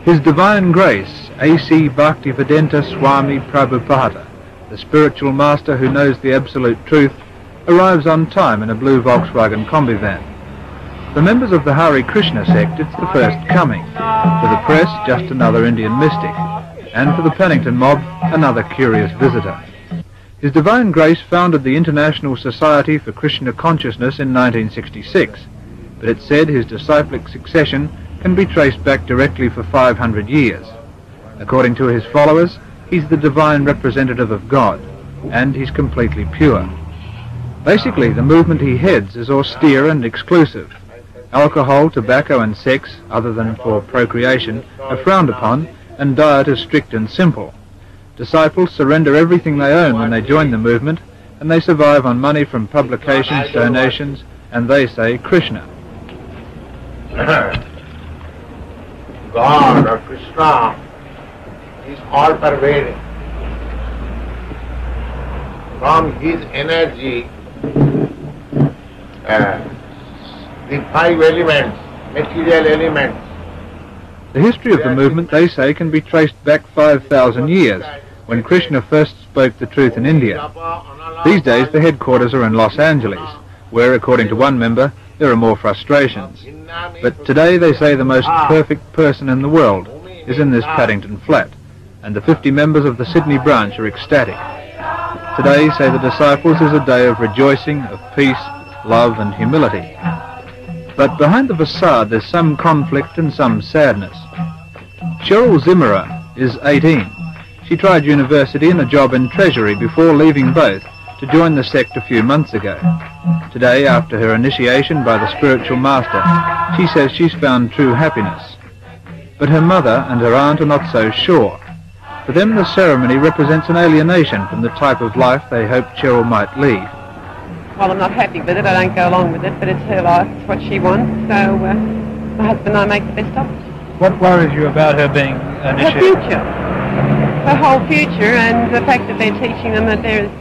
His Divine Grace, A.C. Bhaktivedanta Swami Prabhupada, the spiritual master who knows the absolute truth, arrives on time in a blue Volkswagen combi van. For members of the Hare Krishna sect, it's the first coming. For the press, just another Indian mystic. And for the Pennington mob, another curious visitor. His Divine Grace founded the International Society for Krishna Consciousness in 1966, but it's said his disciplic succession can be traced back directly for 500 years. According to his followers, he's the divine representative of God, and he's completely pure. Basically, the movement he heads is austere and exclusive. Alcohol, tobacco and sex, other than for procreation, are frowned upon, and diet is strict and simple. Disciples surrender everything they own when they join the movement, and they survive on money from publications, donations, and they say Krishna. God or Krishna is all pervading. From his energy, the five elements, material elements. The history of the movement, they say, can be traced back 5,000 years, when Krishna first spoke the truth in India. These days the headquarters are in Los Angeles, where, according to one member, there are more frustrations. But today they say the most perfect person in the world is in this Paddington flat, and the 50 members of the Sydney branch are ecstatic. Today, say the disciples, is a day of rejoicing, of peace, love and humility. But behind the facade there's some conflict and some sadness. Cheryl Zimmerer is 18. She tried university and a job in Treasury before leaving both to join the sect a few months ago. Today, after her initiation by the spiritual master, she says she's found true happiness. But her mother and her aunt are not so sure. For them, the ceremony represents an alienation from the type of life they hope Cheryl might lead. Well, I'm not happy with it. I don't go along with it, but it's her life. It's what she wants. So my husband and I make the best of it. What worries you about her being initiated? Her future. Her whole future, and the fact that they're teaching them that there is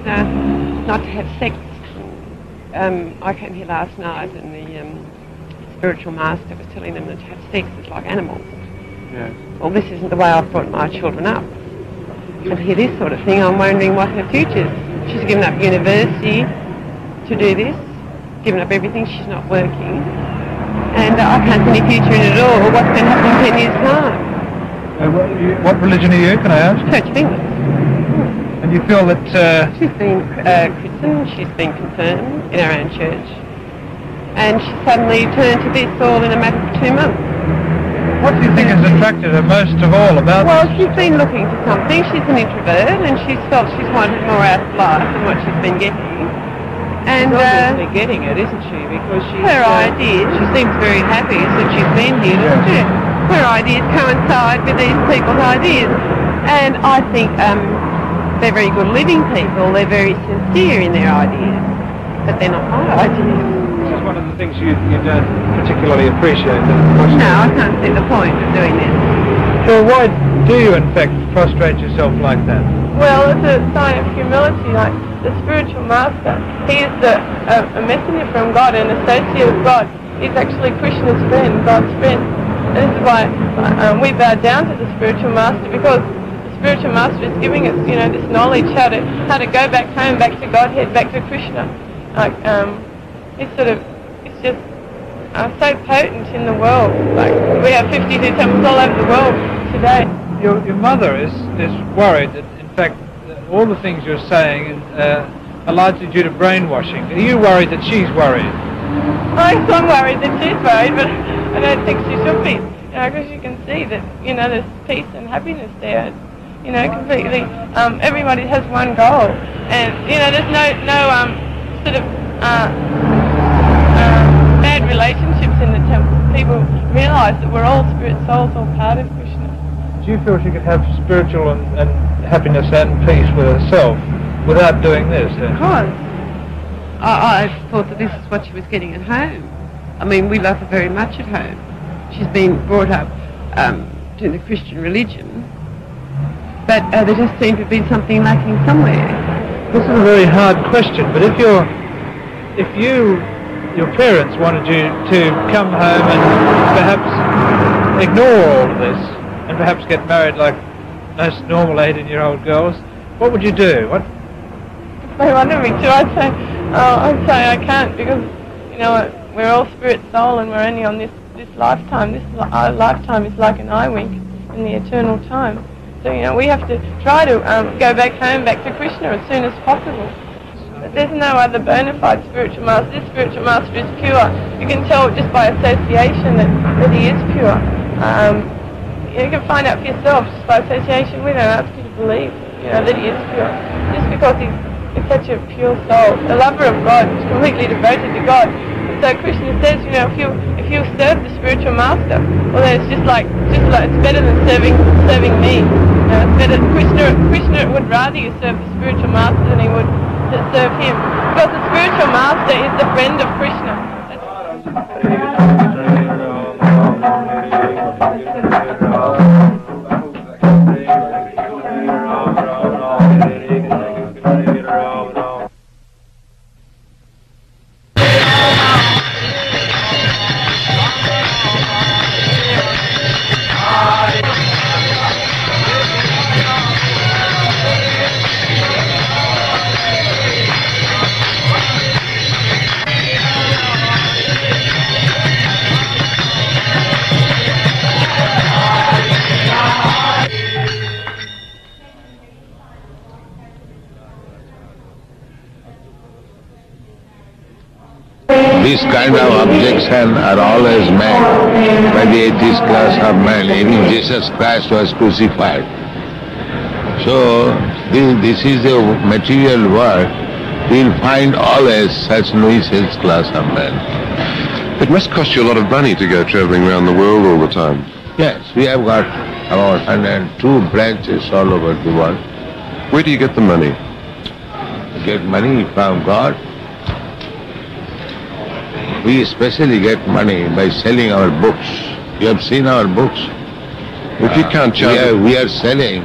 not to have sex. I came here last night and the spiritual master was telling them that to have sex is like animals. Yes. Well, this isn't the way I've brought my children up. And to hear this sort of thing, I'm wondering what her future is. She's given up university to do this, given up everything, she's not working. And I can't see any future in it at all. What's going to happen in 10 years' time? What religion are you, can I ask? Church of England. And you feel that... She's been Christian, she's been confirmed in our own church. And she suddenly turned to this all in a matter of 2 months. What do you think has attracted her most of all about Well, she's been looking for something. She's an introvert and she's felt she's wanted more out of life than what she's been getting. And she's obviously getting it, isn't she? Because she's, her ideas... She seems very happy since she's been here, doesn't she? Her ideas coincide with these people's ideas. And I think they're very good living people. They're very sincere in their ideas. But they're not my ideas. This is one of the things you don't particularly appreciate. No, I can't see the point of doing this. So why do you, in fact, prostrate yourself like that? Well, it's a sign of humility. Like the spiritual master, he is a messenger from God, an associate of God. He's actually Krishna's friend, God's friend. And this is why we bow down to the spiritual master, because the spiritual master is giving us, you know, this knowledge how to go back home, back to Godhead, back to Krishna. Like it's just so potent in the world. Like we have 52 temples all over the world today. Your mother is worried that, in fact, all the things you're saying are largely due to brainwashing. Are you worried that she's worried? I'm worried that she's worried, but I don't think she should be. You know, because you can see that, you know, there's peace and happiness there. You know, completely. Everybody has one goal, and you know, there's no sort of bad relationships in the temple. People realise that we're all spirit souls, all part of Krishna. Do you feel she could have spiritual and happiness and peace with herself without doing this? Of course. I thought that this is what she was getting at home. I mean, we love her very much at home. She's been brought up to the Christian religion, but there just seemed to be something lacking somewhere. This is a very hard question, but if your parents wanted you to come home and perhaps ignore all of this and perhaps get married like most normal 18-year-old girls, what would you do? What? If they wanted me to, I'd say I can't, because, you know, we're all spirit soul and we're only on this lifetime. Our lifetime is like an eye wink in the eternal time. So, you know, we have to try to go back home, back to Krishna as soon as possible. But there's no other bona fide spiritual master. This spiritual master is pure. You can tell just by association that he is pure. You can find out for yourself just by association. We don't ask you to believe, you know, that he is pure. Just because he's such a pure soul, a lover of God, who's completely devoted to God. And so Krishna says, you know, if you serve the spiritual master, well, then it's just like it's better than serving me. You know, it's better. Krishna would rather you serve the spiritual master than he would serve him, because the spiritual master is the friend of Krishna. This kind of objection are always made by the atheist class of men. Even Jesus Christ was crucified. So this is the material world. We'll find always such nuisance class of men. It must cost you a lot of money to go travelling around the world all the time. Yes, we have got about 102 branches all over the world. Where do you get the money? We get money from God. We especially get money by selling our books. You have seen our books. If you can't charge... We are selling,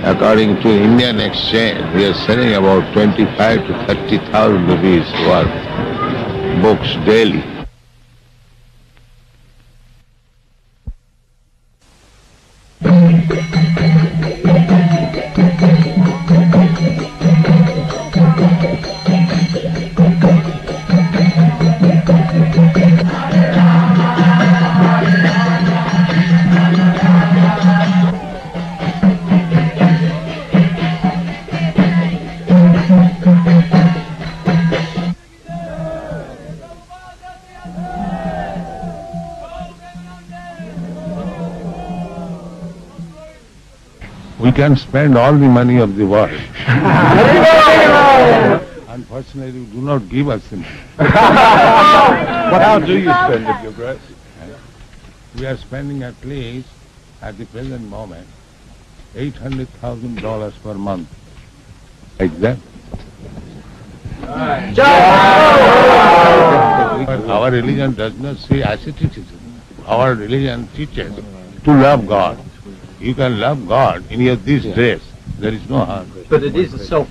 according to Indian exchange, we are selling about 25 to 30,000 rupees worth books daily. We can spend all the money of the world. Unfortunately, we do not give us any. But how do you spend it, Your Grace? We are spending at least, at the present moment, $800,000 per month. Like that. Our religion does not say asceticism. Our religion teaches to love God. You can love God in your this dress. There is no harm. But it is a self